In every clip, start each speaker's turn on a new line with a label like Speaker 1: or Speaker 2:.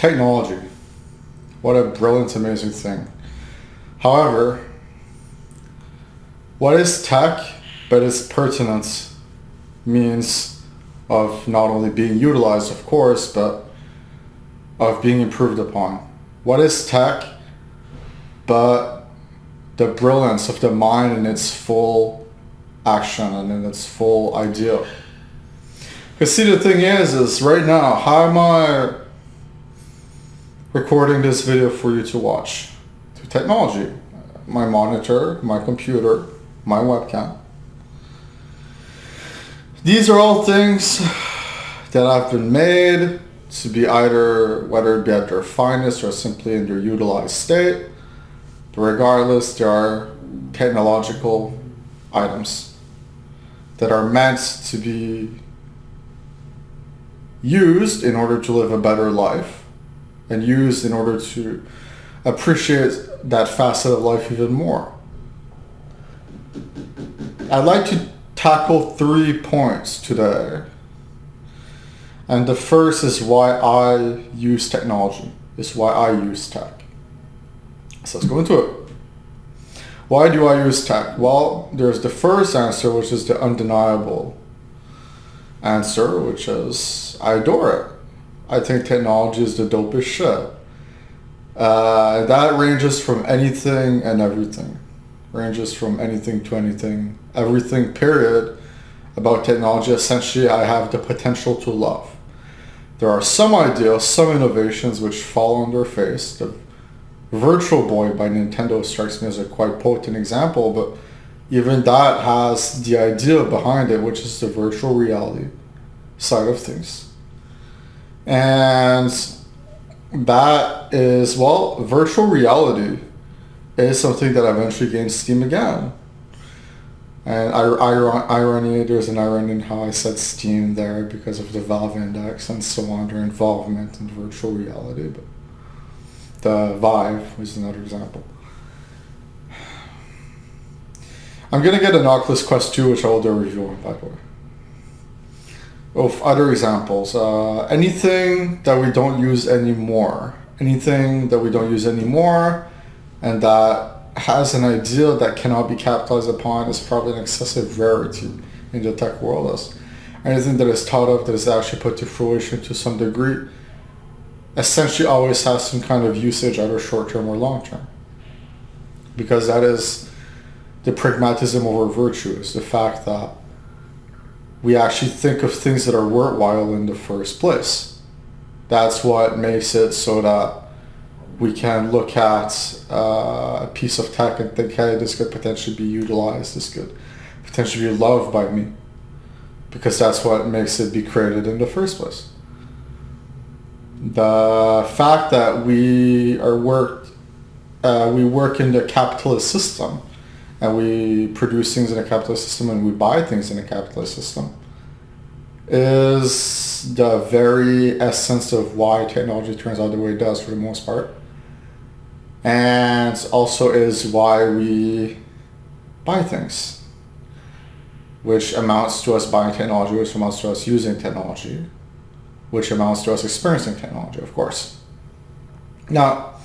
Speaker 1: Technology. What a brilliant, amazing thing. However, what is tech but its pertinence means of not only being utilized, of course, but of being improved upon? What is tech but the brilliance of the mind in its full action and in its full idea? Because see, the thing is right now, how am I recording this video for you to watch? Through technology. My monitor, my computer, my webcam. These are all things that have been made to be either, whether it be at their finest or simply in their utilized state. But regardless, they are technological items that are meant to be used in order to live a better life and used in order to appreciate that facet of life even more. I'd like to tackle 3 points today. And the first is why I use technology. It's why I use tech. So let's go into it. Why do I use tech? Well, there's the first answer, which is the undeniable answer, which is I adore it. I think technology is the dopest shit. That ranges from anything and everything. Ranges from anything to anything. Everything, period, about technology, essentially, I have the potential to love. There are some ideas, some innovations which fall on their face. The Virtual Boy by Nintendo strikes me as a quite potent example, but even that has the idea behind it, which is the virtual reality side of things. And that is, well, virtual reality is something that eventually gained steam again. And irony, there's an irony in how I said Steam there because of the Valve Index and so on, their involvement in virtual reality. But the Vive was another example. I'm going to get an Oculus Quest 2, which I will do a review on, by the way. Of other examples, anything that we don't use anymore. Anything that we don't use anymore and that has an idea that cannot be capitalized upon is probably an excessive rarity in the tech world. As anything that is thought of, that is actually put to fruition to some degree, essentially always has some kind of usage, either short-term or long-term. Because that is the pragmatism over virtue, is the fact that we actually think of things that are worthwhile in the first place. That's what makes it so that we can look at a piece of tech and think, hey, this could potentially be utilized, this could potentially be loved by me, because that's what makes it be created in the first place. The fact that we work in the capitalist system, and we produce things in a capitalist system and we buy things in a capitalist system, is the very essence of why technology turns out the way it does for the most part. And also is why we buy things, which amounts to us buying technology, which amounts to us using technology, which amounts to us experiencing technology, of course. Now,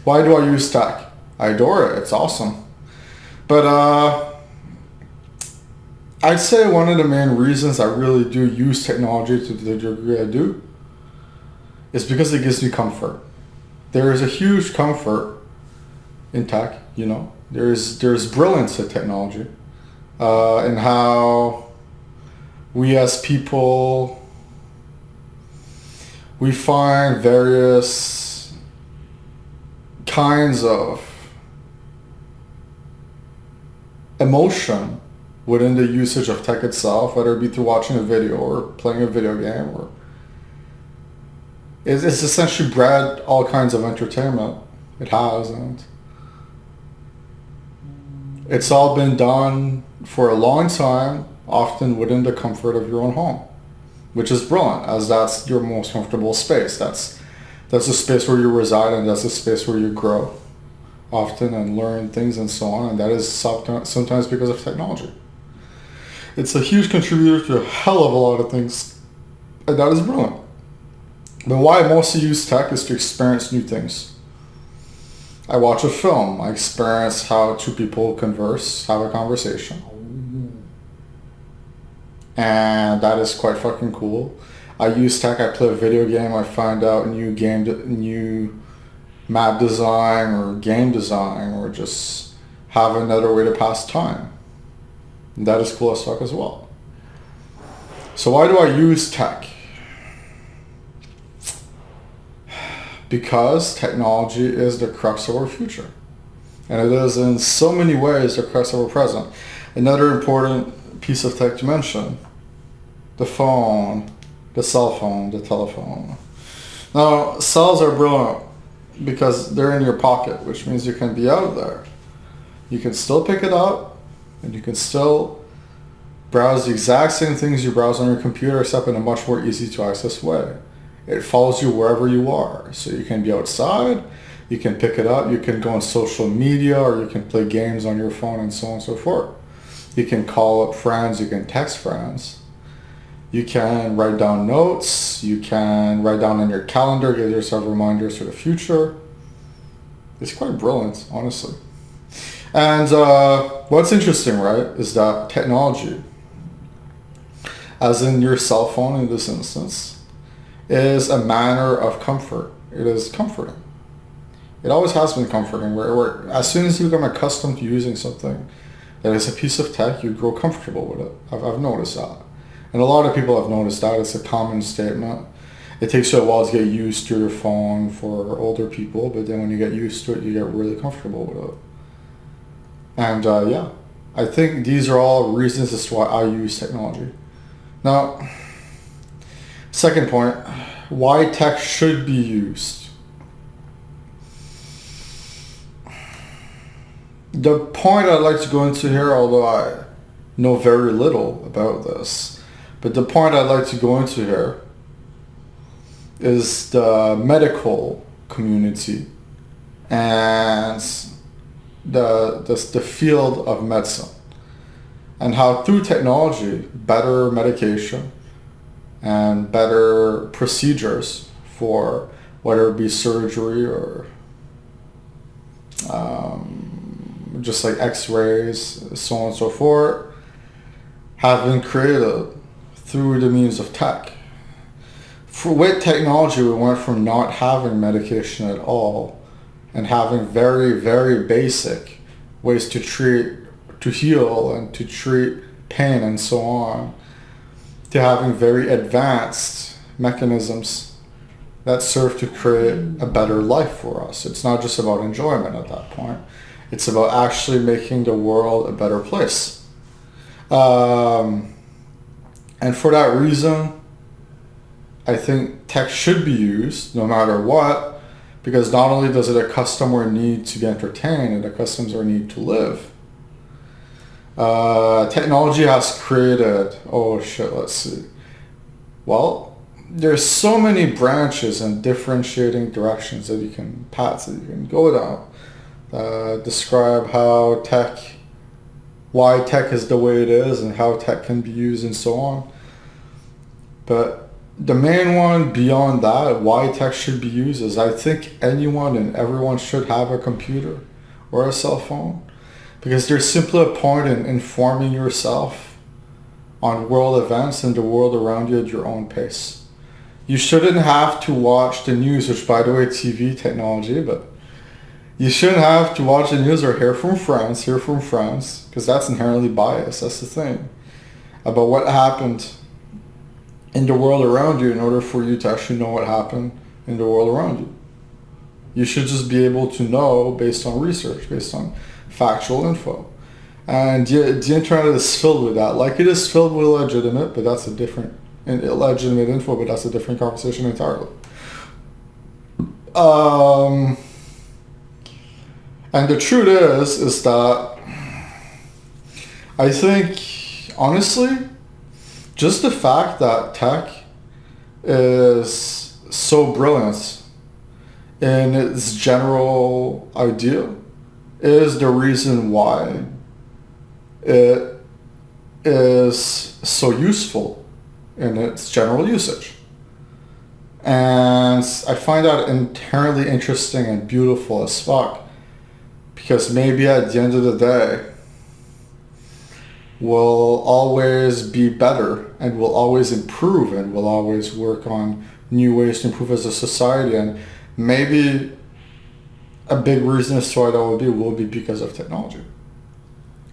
Speaker 1: why do I use tech? I adore it. It's awesome. But I'd say one of the main reasons I really do use technology to the degree I do is because it gives me comfort. There is a huge comfort in tech, you know. There's brilliance in technology, in how we as people, we find various kinds of emotion within the usage of tech itself, whether it be through watching a video or playing a video game, or it's essentially bred all kinds of entertainment. It has, and it's all been done for a long time, often within the comfort of your own home, which is brilliant, as that's your most comfortable space. That's a space where you reside, and that's a space where you grow often and learn things and so on, and that is sometimes because of technology. It's a huge contributor to a hell of a lot of things, and that is brilliant. But why I mostly use tech is to experience new things. I watch a film. I experience how two people converse, have a conversation. And that is quite fucking cool. I use tech. I play a video game. I find out new map design or game design, or just have another way to pass time. And that is cool as fuck as well. So why do I use tech? Because technology is the crux of our future. And it is in so many ways the crux of our present. Another important piece of tech to mention: the phone, the cell phone, the telephone. Now, cells are brilliant because they're in your pocket, which means you can be out there. You can still pick it up, and you can still browse the exact same things you browse on your computer, except in a much more easy to access way. It follows you wherever you are. So you can be outside, you can pick it up, you can go on social media, or you can play games on your phone, and so on and so forth. You can call up friends, you can text friends. You can write down notes, you can write down in your calendar, give yourself reminders for the future. It's quite brilliant, honestly. And what's interesting, right, is that technology, as in your cell phone in this instance, is a manner of comfort. It is comforting. It always has been comforting, where as soon as you become accustomed to using something that is a piece of tech, you grow comfortable with it. I've noticed that. And a lot of people have noticed that. It's a common statement. It takes you a while to get used to your phone for older people, but then when you get used to it, you get really comfortable with it. And yeah, I think these are all reasons as to why I use technology. Now, second point, why tech should be used. The point I'd like to go into here, although I know very little about this, but the point I'd like to go into here is the medical community and the field of medicine, and how through technology, better medication and better procedures for whether it be surgery or just like x-rays, so on and so forth, have been created through the means of tech. With technology, we went from not having medication at all and having very, very basic ways to heal and to treat pain and so on, to having very advanced mechanisms that serve to create a better life for us. It's not just about enjoyment at that point. It's about actually making the world a better place. And for that reason, I think tech should be used no matter what, because not only does it accustom our need to be entertained, it accustoms our need to live. Technology has created, let's see. Well, there's so many branches and differentiating directions that you can go down. Describe why tech is the way it is and how tech can be used and so on. But the main one beyond that, why tech should be used, is I think anyone and everyone should have a computer or a cell phone, because there's simply a point in informing yourself on world events and the world around you at your own pace. You shouldn't have to watch the news, which by the way, TV technology, but you shouldn't have to watch the news or hear from friends, because that's inherently biased. That's the thing about what happened in the world around you in order for you to actually know what happened in the world around you. You should just be able to know based on research, based on factual info. And the internet is filled with that. Like, it is filled with illegitimate info, but that's a different conversation entirely. And the truth is that I think, honestly, just the fact that tech is so brilliant in its general idea is the reason why it is so useful in its general usage. And I find that inherently interesting and beautiful as fuck. Because maybe at the end of the day, we'll always be better and we'll always improve and we'll always work on new ways to improve as a society. And maybe a big reason as to why that will be because of technology.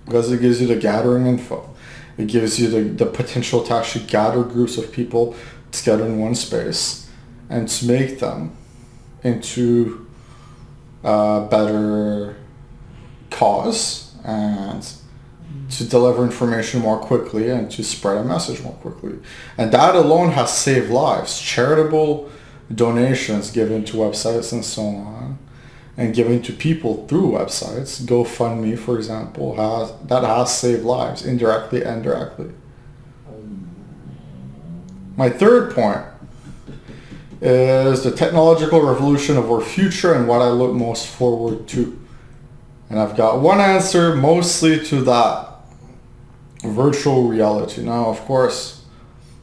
Speaker 1: Because it gives you the gathering info. It gives you the potential to actually gather groups of people together in one space and to make them into a better cause and to deliver information more quickly and to spread a message more quickly. And that alone has saved lives. Charitable donations given to websites and so on, and given to people through websites, GoFundMe, for example, has saved lives indirectly and directly. My third point is the technological revolution of our future and what I look most forward to. And I've got one answer mostly to that. Virtual reality. Now, of course,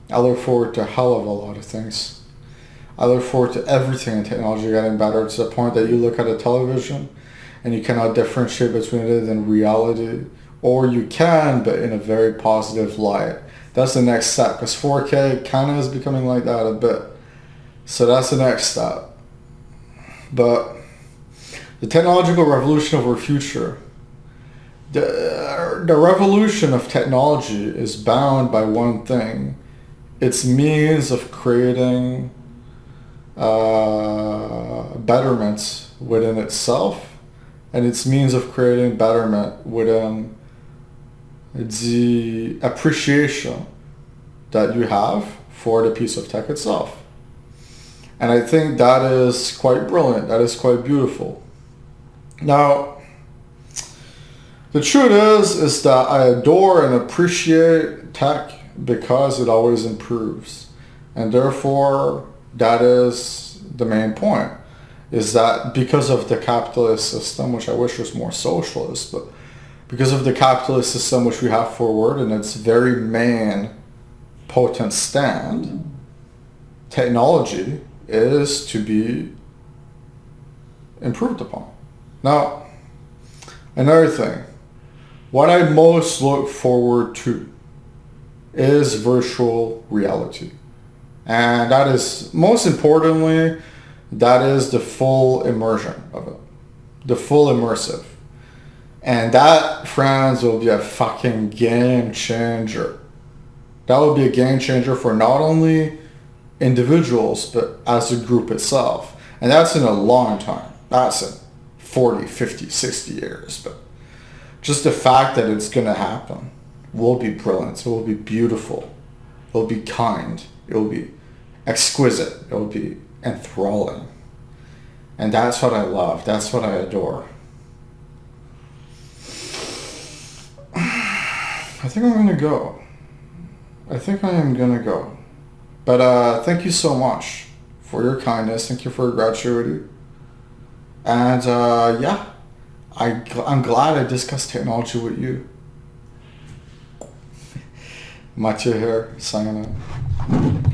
Speaker 1: I look forward to a hell of a lot of things. I look forward to everything in technology getting better to the point that you look at a television and you cannot differentiate between it and reality. Or you can, but in a very positive light. That's the next step, because 4K kind of is becoming like that a bit. So that's the next step. But the technological revolution of our future, the revolution of technology is bound by one thing. Its means of creating betterment within itself, and its means of creating betterment within the appreciation that you have for the piece of tech itself. And I think that is quite brilliant. That is quite beautiful. Now, the truth is that I adore and appreciate tech because it always improves. And therefore, that is the main point, is that because of the capitalist system, which I wish was more socialist, but because of the capitalist system which we have forward in its very main potent stand, technology is to be improved upon. Now, another thing, what I most look forward to is virtual reality. And that is, most importantly, that is the full immersion of it. The full immersive. And that, friends, will be a fucking game changer. That will be a game changer for not only individuals, but as a group itself. And that's in a long time. That's in 40, 50, 60 years. But just the fact that it's going to happen will be brilliant. It will be beautiful. It will be kind. It will be exquisite. It will be enthralling. And that's what I love. That's what I adore. I think I'm going to go. I think I am going to go. But thank you so much for your kindness. Thank you for your gratuity. And yeah, I'm glad I discussed technology with you. Mathieu here, signing out.